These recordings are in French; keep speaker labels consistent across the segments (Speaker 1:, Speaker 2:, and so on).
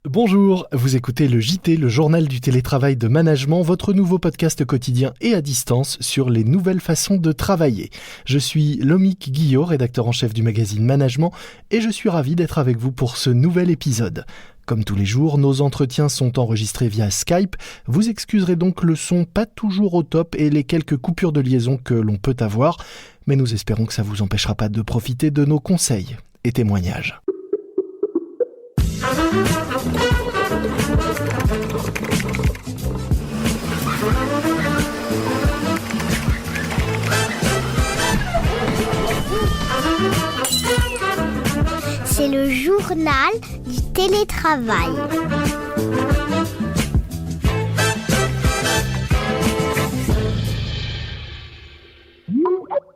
Speaker 1: Bonjour, vous écoutez le JT, le journal du télétravail de management, votre nouveau podcast quotidien et à distance sur les nouvelles façons de travailler. Je suis Lomique Guillot, rédacteur en chef du magazine Management, et je suis ravi d'être avec vous pour ce nouvel épisode. Comme tous les jours, nos entretiens sont enregistrés via Skype. Vous excuserez donc le son pas toujours au top et les quelques coupures de liaison que l'on peut avoir, mais nous espérons que ça vous empêchera pas de profiter de nos conseils et témoignages.
Speaker 2: C'est le journal du télétravail.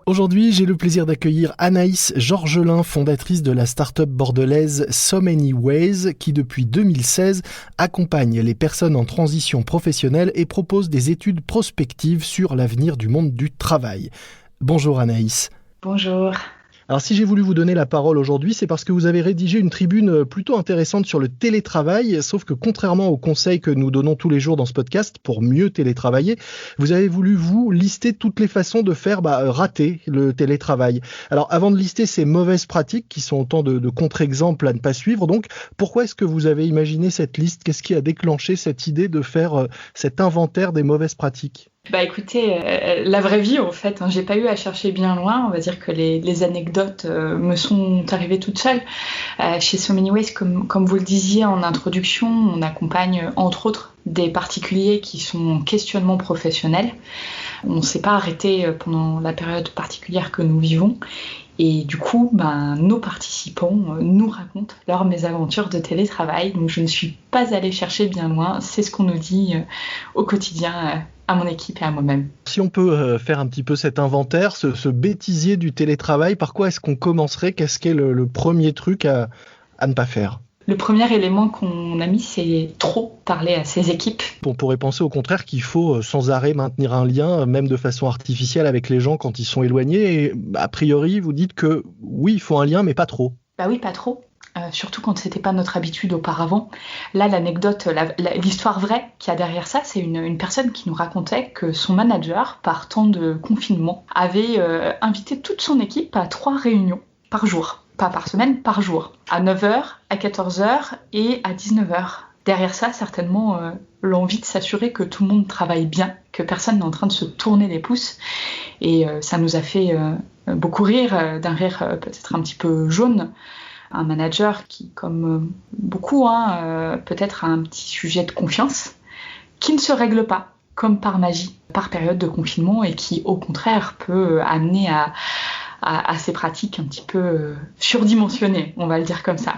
Speaker 1: Aujourd'hui, j'ai le plaisir d'accueillir Anaïs Georgelin, fondatrice de la start-up bordelaise So Many Ways, qui depuis 2016 accompagne les personnes en transition professionnelle et propose des études prospectives sur l'avenir du monde du travail. Bonjour Anaïs.
Speaker 3: Bonjour.
Speaker 1: Alors si j'ai voulu vous donner la parole aujourd'hui, c'est parce que vous avez rédigé une tribune plutôt intéressante sur le télétravail, sauf que contrairement aux conseils que nous donnons tous les jours dans ce podcast pour mieux télétravailler, vous avez voulu vous lister toutes les façons de faire rater le télétravail. Alors avant de lister ces mauvaises pratiques qui sont autant de contre-exemples à ne pas suivre, donc pourquoi est-ce que vous avez imaginé cette liste ? Qu'est-ce qui a déclenché cette idée de faire cet inventaire des mauvaises pratiques ?
Speaker 3: Écoutez, la vraie vie en fait, j'ai pas eu à chercher bien loin, on va dire que les anecdotes me sont arrivées toutes seules. Chez So Many Ways, comme vous le disiez en introduction, on accompagne entre autres des particuliers qui sont en questionnement professionnel. On ne s'est pas arrêté pendant la période particulière que nous vivons. Et du coup, nos participants nous racontent leurs mésaventures de télétravail. Donc je ne suis pas allée chercher bien loin, c'est ce qu'on nous dit au quotidien à mon équipe et à moi-même.
Speaker 1: Si on peut faire un petit peu cet inventaire, ce bêtisier du télétravail, par quoi est-ce qu'on commencerait ? Qu'est-ce qu'est le premier truc à ne pas faire ?
Speaker 3: Le premier élément qu'on a mis, c'est trop parler à ses équipes.
Speaker 1: On pourrait penser au contraire qu'il faut sans arrêt maintenir un lien, même de façon artificielle, avec les gens quand ils sont éloignés. Et a priori, vous dites que oui, il faut un lien, mais pas trop.
Speaker 3: Oui, pas trop. Surtout quand c'était pas notre habitude auparavant. Là, l'anecdote, l'histoire vraie qu'il y a derrière ça, c'est une personne qui nous racontait que son manager, par temps de confinement, avait invité toute son équipe à 3 réunions par jour. Pas par semaine, par jour. À 9h, à 14h et à 19h. Derrière ça, certainement, l'envie de s'assurer que tout le monde travaille bien, que personne n'est en train de se tourner les pouces. Et ça nous a fait beaucoup rire, d'un rire peut-être un petit peu jaune. Un manager qui, comme beaucoup, peut-être a un petit sujet de confiance, qui ne se règle pas, comme par magie, par période de confinement, et qui, au contraire, peut amener à ces pratiques un petit peu surdimensionnées, on va le dire comme ça.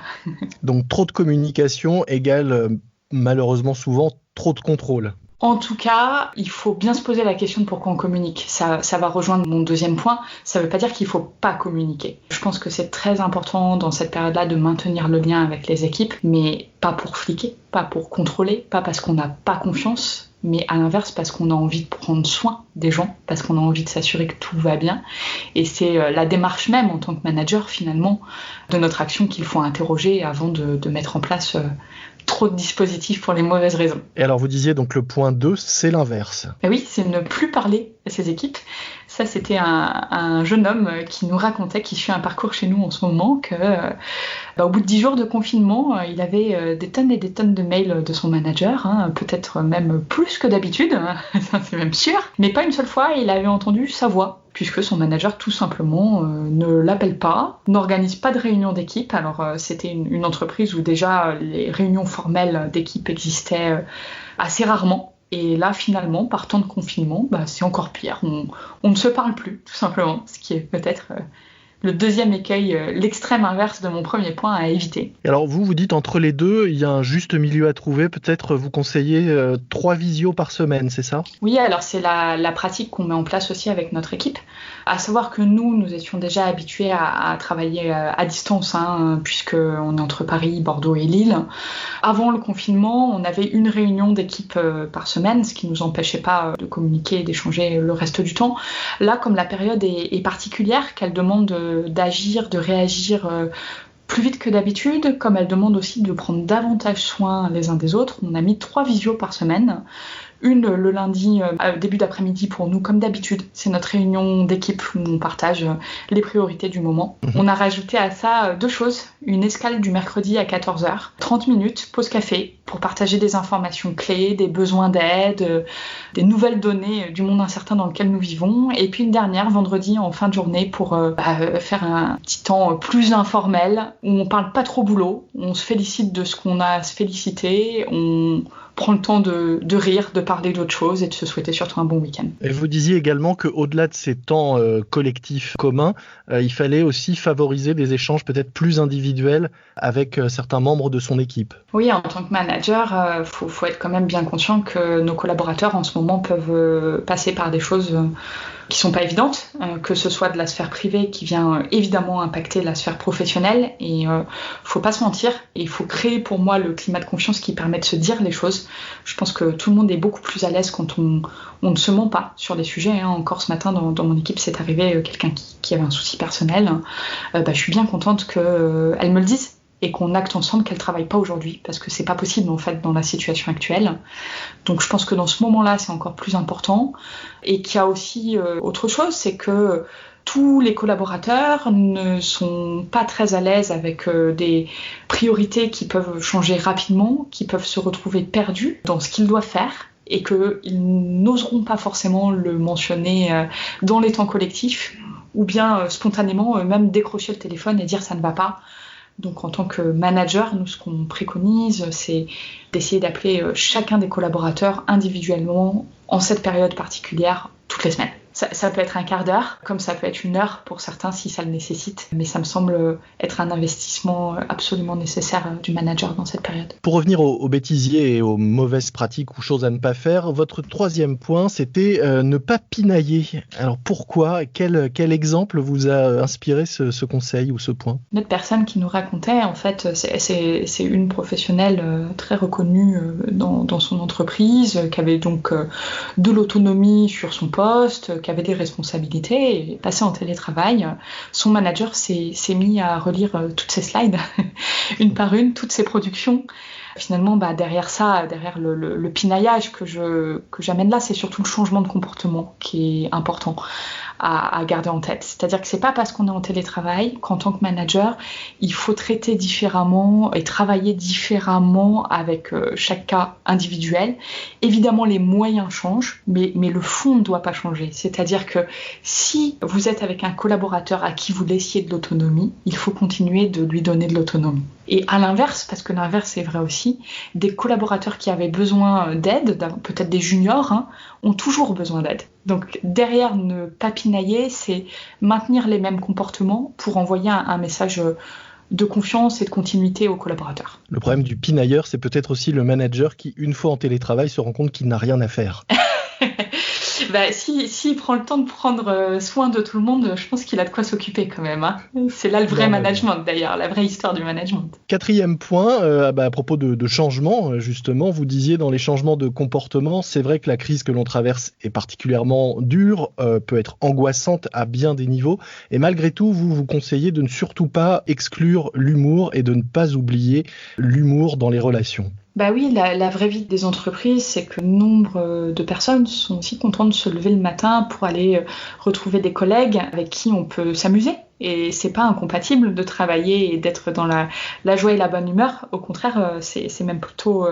Speaker 1: Donc trop de communication égale malheureusement souvent trop de contrôle.
Speaker 3: En tout cas, il faut bien se poser la question de pourquoi on communique. Ça va rejoindre mon deuxième point. Ça ne veut pas dire qu'il ne faut pas communiquer. Je pense que c'est très important dans cette période-là de maintenir le lien avec les équipes, mais pas pour fliquer, pas pour contrôler, pas parce qu'on n'a pas confiance, mais à l'inverse parce qu'on a envie de prendre soin des gens, parce qu'on a envie de s'assurer que tout va bien. Et c'est la démarche même en tant que manager finalement de notre action qu'il faut interroger avant de mettre en place trop de dispositifs pour les mauvaises raisons.
Speaker 1: Et alors vous disiez donc le point 2, c'est l'inverse.
Speaker 3: Oui, c'est ne plus parler à ses équipes. Ça, c'était un jeune homme qui nous racontait, qui suit un parcours chez nous en ce moment, que au bout de 10 jours de confinement, il avait des tonnes et des tonnes de mails de son manager, peut-être même plus que d'habitude, c'est même sûr. Mais pas une seule fois, il avait entendu sa voix, puisque son manager, tout simplement, ne l'appelle pas, n'organise pas de réunion d'équipe. Alors, c'était une entreprise où déjà les réunions formelles d'équipe existaient assez rarement. Et là, finalement, par temps de confinement, c'est encore pire. On ne se parle plus, tout simplement, ce qui est peut-être le deuxième écueil, l'extrême inverse de mon premier point à éviter.
Speaker 1: Et alors vous dites entre les deux, il y a un juste milieu à trouver. Peut-être vous conseillez 3 visios par semaine, c'est ça ?
Speaker 3: Oui, alors c'est la pratique qu'on met en place aussi avec notre équipe. À savoir que nous étions déjà habitués à travailler à distance, puisqu'on est entre Paris, Bordeaux et Lille. Avant le confinement, on avait une réunion d'équipe par semaine, ce qui ne nous empêchait pas de communiquer et d'échanger le reste du temps. Là, comme la période est particulière, qu'elle demande d'agir, de réagir plus vite que d'habitude, comme elle demande aussi de prendre davantage soin les uns des autres. On a mis 3 visios par semaine. Une le lundi, début d'après-midi pour nous, comme d'habitude. C'est notre réunion d'équipe où on partage les priorités du moment. On a rajouté à ça 2 choses. Une escale du mercredi à 14h, 30 minutes, pause café, pour partager des informations clés, des besoins d'aide, des nouvelles données du monde incertain dans lequel nous vivons. Et puis une dernière, vendredi en fin de journée, pour faire un petit temps plus informel, où on parle pas trop boulot, on se félicite de ce qu'on a à se féliciter, on prend le temps de rire, de parler d'autres choses et de se souhaiter surtout un bon week-end.
Speaker 1: Et vous disiez également qu'au-delà de ces temps collectifs communs, il fallait aussi favoriser des échanges peut-être plus individuels avec certains membres de son équipe.
Speaker 3: Oui, en tant que manager, faut être quand même bien conscient que nos collaborateurs en ce moment peuvent passer par des choses qui sont pas évidentes, que ce soit de la sphère privée qui vient évidemment impacter la sphère professionnelle, et faut pas se mentir, et il faut créer pour moi le climat de confiance qui permet de se dire les choses. Je pense que tout le monde est beaucoup plus à l'aise quand on ne se ment pas sur des sujets. Encore ce matin dans mon équipe, c'est arrivé quelqu'un qui avait un souci personnel. Je suis bien contente qu'elle me le dise et qu'on acte ensemble qu'elle travaille pas aujourd'hui, parce que c'est pas possible en fait dans la situation actuelle. Donc je pense que dans ce moment-là, c'est encore plus important, et qu'il y a aussi autre chose, c'est que tous les collaborateurs ne sont pas très à l'aise avec des priorités qui peuvent changer rapidement, qui peuvent se retrouver perdus dans ce qu'ils doivent faire, et qu'ils n'oseront pas forcément le mentionner dans les temps collectifs, ou bien spontanément même décrocher le téléphone et dire ça ne va pas. Donc en tant que manager, nous ce qu'on préconise, c'est d'essayer d'appeler chacun des collaborateurs individuellement en cette période particulière toutes les semaines. Ça peut être un quart d'heure, comme ça peut être 1 heure pour certains si ça le nécessite, mais ça me semble être un investissement absolument nécessaire du manager dans cette période.
Speaker 1: Pour revenir aux bêtisiers et aux mauvaises pratiques ou choses à ne pas faire, votre 3e point, c'était ne pas pinailler. Alors pourquoi ? Quel exemple vous a inspiré ce conseil ou ce point ?
Speaker 3: Notre personne qui nous racontait, en fait, c'est une professionnelle très reconnue dans son entreprise, qui avait donc de l'autonomie sur son poste, qui avait des responsabilités, et passé en télétravail, son manager s'est mis à relire toutes ses slides, une par une, toutes ses productions. Finalement, derrière ça, derrière le pinaillage que j'amène là, c'est surtout le changement de comportement qui est important à garder en tête. C'est-à-dire que c'est pas parce qu'on est en télétravail qu'en tant que manager, il faut traiter différemment et travailler différemment avec chaque cas individuel. Évidemment, les moyens changent, mais le fond ne doit pas changer. C'est-à-dire que si vous êtes avec un collaborateur à qui vous laissiez de l'autonomie, il faut continuer de lui donner de l'autonomie. Et à l'inverse, parce que l'inverse est vrai aussi, des collaborateurs qui avaient besoin d'aide, peut-être des juniors, ont toujours besoin d'aide. Donc derrière ne pas pinailler, c'est maintenir les mêmes comportements pour envoyer un message de confiance et de continuité aux collaborateurs.
Speaker 1: Le problème du pinailleur, c'est peut-être aussi le manager qui, une fois en télétravail, se rend compte qu'il n'a rien à faire.
Speaker 3: S'il prend le temps de prendre soin de tout le monde, je pense qu'il a de quoi s'occuper quand même. C'est là le vrai management d'ailleurs, la vraie histoire du management.
Speaker 1: 4e point, à propos de changement, justement, vous disiez dans les changements de comportement, c'est vrai que la crise que l'on traverse est particulièrement dure, peut être angoissante à bien des niveaux, et malgré tout, vous conseillez de ne surtout pas exclure l'humour et de ne pas oublier l'humour dans les relations.
Speaker 3: Oui, la vraie vie des entreprises, c'est que nombre de personnes sont aussi contentes de se lever le matin pour aller retrouver des collègues avec qui on peut s'amuser. Et c'est pas incompatible de travailler et d'être dans la joie et la bonne humeur. Au contraire, c'est même plutôt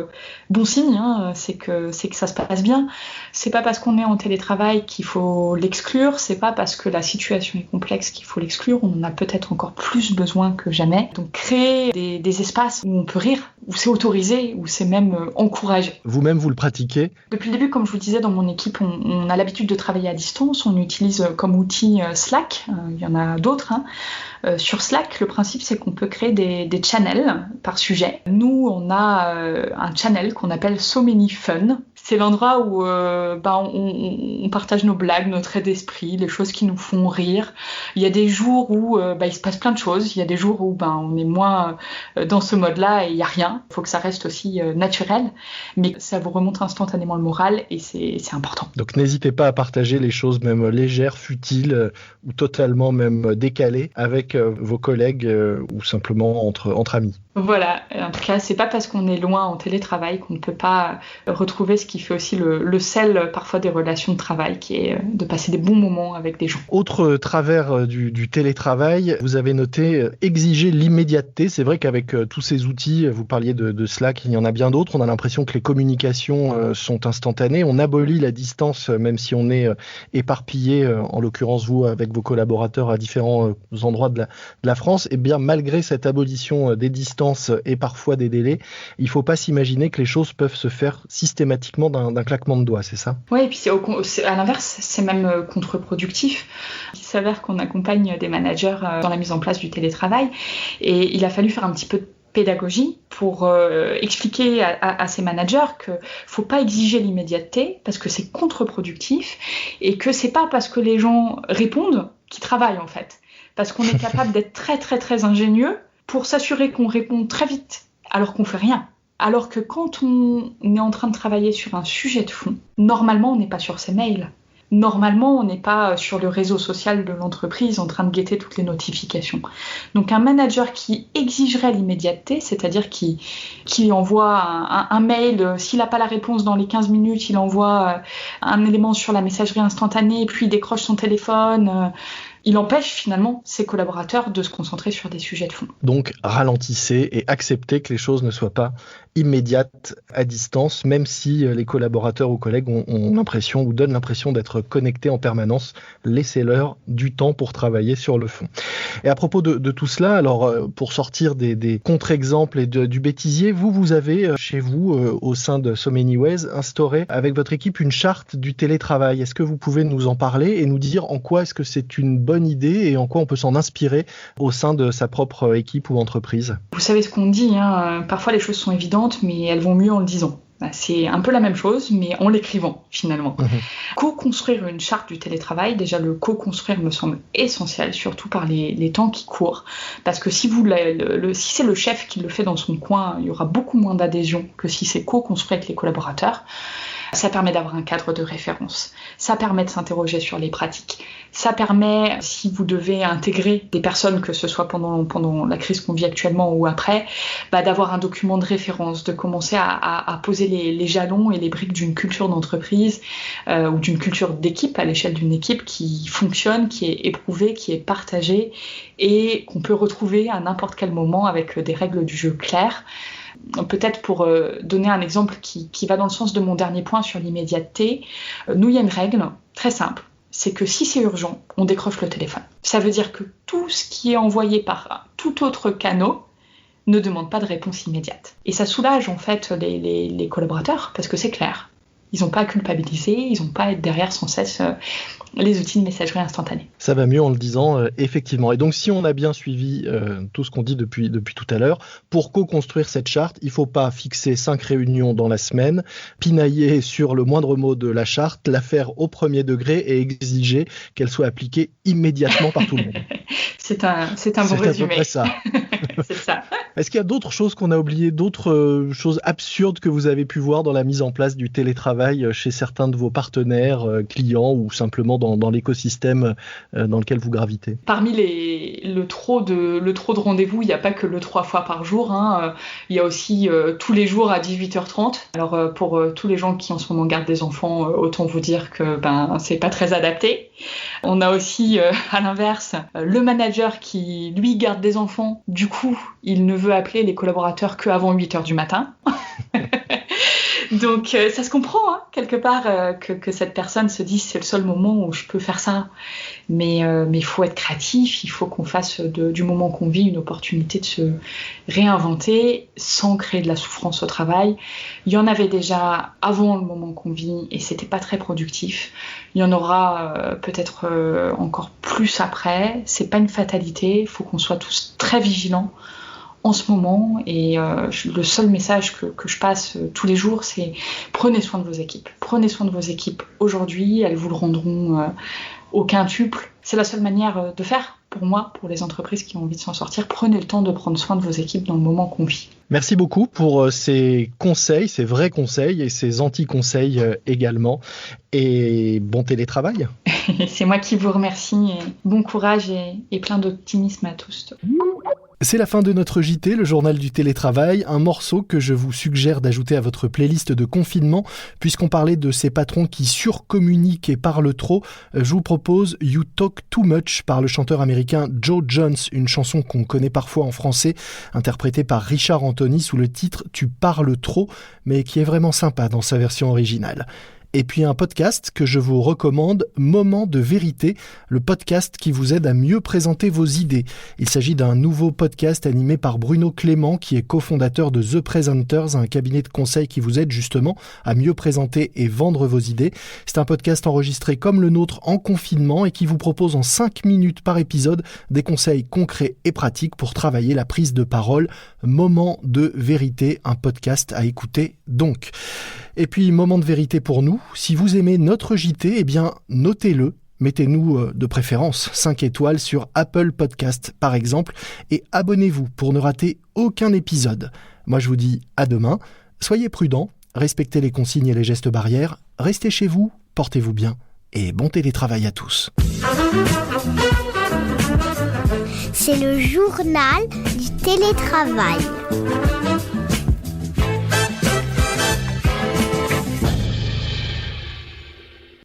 Speaker 3: bon signe, c'est que ça se passe bien. C'est pas parce qu'on est en télétravail qu'il faut l'exclure, c'est pas parce que la situation est complexe qu'il faut l'exclure, on en a peut-être encore plus besoin que jamais. Donc créer des espaces où on peut rire, où c'est autorisé, où c'est même encouragé.
Speaker 1: Vous-même, vous le pratiquez ?
Speaker 3: Depuis le début, comme je vous disais, dans mon équipe, on a l'habitude de travailler à distance, on utilise comme outil Slack, il y en a d'autres, sur Slack, le principe, c'est qu'on peut créer des channels par sujet. Nous, on a un channel qu'on appelle So Many Fun. C'est l'endroit où on partage nos blagues, nos traits d'esprit, les choses qui nous font rire. Il y a des jours où il se passe plein de choses. Il y a des jours où on est moins dans ce mode-là et il n'y a rien. Il faut que ça reste aussi naturel. Mais ça vous remonte instantanément le moral et c'est important.
Speaker 1: Donc n'hésitez pas à partager les choses même légères, futiles ou totalement même décalées avec avec vos collègues ou simplement entre amis.
Speaker 3: Voilà, en tout cas, c'est pas parce qu'on est loin en télétravail qu'on ne peut pas retrouver ce qui fait aussi le sel parfois des relations de travail, qui est de passer des bons moments avec des gens.
Speaker 1: Autre travers du télétravail, vous avez noté exiger l'immédiateté. C'est vrai qu'avec tous ces outils, vous parliez de Slack, il y en a bien d'autres, on a l'impression que les communications sont instantanées. On abolit la distance, même si on est éparpillé, en l'occurrence vous avec vos collaborateurs à différents endroits de la France. Et bien malgré cette abolition des distances et parfois des délais, il ne faut pas s'imaginer que les choses peuvent se faire systématiquement d'un claquement de doigts, c'est ça ?
Speaker 3: Oui, et puis à l'inverse, c'est même contre-productif. Il s'avère qu'on accompagne des managers dans la mise en place du télétravail et il a fallu faire un petit peu de pédagogie pour expliquer à ces managers qu'il ne faut pas exiger l'immédiateté parce que c'est contre-productif et que c'est pas parce que les gens répondent qu'ils travaillent en fait. Parce qu'on est capable d'être très très très ingénieux pour s'assurer qu'on répond très vite alors qu'on fait rien. Alors que quand on est en train de travailler sur un sujet de fond, normalement on n'est pas sur ses mails. Normalement, on n'est pas sur le réseau social de l'entreprise en train de guetter toutes les notifications. Donc un manager qui exigerait l'immédiateté, c'est-à-dire qui envoie un mail, s'il n'a pas la réponse dans les 15 minutes, il envoie un élément sur la messagerie instantanée, puis il décroche son téléphone. Il empêche finalement ses collaborateurs de se concentrer sur des sujets de fond.
Speaker 1: Donc ralentissez et acceptez que les choses ne soient pas immédiates à distance, même si les collaborateurs ou collègues ont l'impression ou donnent l'impression d'être connectés en permanence. Laissez-leur du temps pour travailler sur le fond. Et à propos de tout cela, alors pour sortir des contre-exemples et du bêtisier, vous avez chez vous, au sein de So Many Ways, instauré avec votre équipe une charte du télétravail. Est-ce que vous pouvez nous en parler et nous dire en quoi est-ce que c'est une bonne idée et en quoi on peut s'en inspirer au sein de sa propre équipe ou entreprise ?
Speaker 3: Vous savez ce qu'on dit, parfois les choses sont évidentes, mais elles vont mieux en le disant. C'est un peu la même chose, mais en l'écrivant, finalement. Co-construire une charte du télétravail, déjà le co-construire me semble essentiel, surtout par les temps qui courent. Parce que si c'est le chef qui le fait dans son coin, il y aura beaucoup moins d'adhésion que si c'est co-construit avec les collaborateurs. Ça permet d'avoir un cadre de référence. Ça permet de s'interroger sur les pratiques. Ça permet, si vous devez intégrer des personnes, que ce soit pendant la crise qu'on vit actuellement ou après, d'avoir un document de référence, de commencer à poser les jalons et les briques d'une culture d'entreprise ou d'une culture d'équipe à l'échelle d'une équipe qui fonctionne, qui est éprouvée, qui est partagée et qu'on peut retrouver à n'importe quel moment avec des règles du jeu claires. Peut-être pour donner un exemple qui va dans le sens de mon dernier point sur l'immédiateté, nous, il y a une règle très simple, c'est que si c'est urgent, on décroche le téléphone. Ça veut dire que tout ce qui est envoyé par tout autre canal ne demande pas de réponse immédiate. Et ça soulage en fait les collaborateurs parce que c'est clair. Ils n'ont pas à culpabiliser, ils n'ont pas à être derrière sans cesse les outils de messagerie instantanée.
Speaker 1: Ça va mieux en le disant, effectivement. Et donc, si on a bien suivi tout ce qu'on dit depuis tout à l'heure, pour co-construire cette charte, il ne faut pas fixer 5 réunions dans la semaine, pinailler sur le moindre mot de la charte, la faire au premier degré et exiger qu'elle soit appliquée immédiatement par tout le monde.
Speaker 3: C'est un bon résumé.
Speaker 1: C'est à peu près ça.
Speaker 3: C'est ça.
Speaker 1: Est-ce qu'il y a d'autres choses qu'on a oubliées, d'autres choses absurdes que vous avez pu voir dans la mise en place du télétravail chez certains de vos partenaires, clients ou simplement dans l'écosystème dans lequel vous gravitez ?
Speaker 3: Parmi le trop de rendez-vous, il n'y a pas que le 3 fois par jour. Il y a aussi tous les jours à 18h30. Alors pour tous les gens qui en ce moment gardent des enfants, autant vous dire que c'est pas très adapté. On a aussi à l'inverse le manager qui lui garde des enfants. Du coup, il ne veut appeler les collaborateurs qu'avant 8h du matin. Donc ça se comprend quelque part que cette personne se dise c'est le seul moment où je peux faire ça. Mais il faut être créatif, il faut qu'on fasse du moment qu'on vit une opportunité de se réinventer sans créer de la souffrance au travail. Il y en avait déjà avant le moment qu'on vit et c'était pas très productif. Il y en aura peut-être encore plus après. C'est pas une fatalité, il faut qu'on soit tous très vigilants en ce moment, et le seul message que je passe tous les jours, c'est prenez soin de vos équipes. Prenez soin de vos équipes aujourd'hui, elles vous le rendront au quintuple. C'est la seule manière de faire pour moi, pour les entreprises qui ont envie de s'en sortir. Prenez le temps de prendre soin de vos équipes dans le moment qu'on vit.
Speaker 1: Merci beaucoup pour ces conseils, ces vrais conseils et ces anti-conseils également. Et bon télétravail.
Speaker 3: C'est moi qui vous remercie. Et bon courage et plein d'optimisme à tous.
Speaker 1: C'est la fin de notre JT, le journal du télétravail, un morceau que je vous suggère d'ajouter à votre playlist de confinement. Puisqu'on parlait de ces patrons qui surcommuniquent et parlent trop, je vous propose You Talk Too Much par le chanteur américain Joe Jones, une chanson qu'on connaît parfois en français, interprétée par Richard Anthony sous le titre Tu parles trop, mais qui est vraiment sympa dans sa version originale. Et puis un podcast que je vous recommande, Moment de vérité, le podcast qui vous aide à mieux présenter vos idées. Il s'agit d'un nouveau podcast animé par Bruno Clément, qui est cofondateur de The Presenters, un cabinet de conseil qui vous aide justement à mieux présenter et vendre vos idées. C'est un podcast enregistré comme le nôtre en confinement et qui vous propose en 5 minutes par épisode des conseils concrets et pratiques pour travailler la prise de parole. Moment de vérité, un podcast à écouter donc. Et puis, moment de vérité pour nous, si vous aimez notre JT, eh bien, notez-le. Mettez-nous de préférence 5 étoiles sur Apple Podcast par exemple et abonnez-vous pour ne rater aucun épisode. Moi je vous dis à demain, soyez prudents, respectez les consignes et les gestes barrières, restez chez vous, portez-vous bien et bon télétravail à tous.
Speaker 2: C'est le journal du télétravail.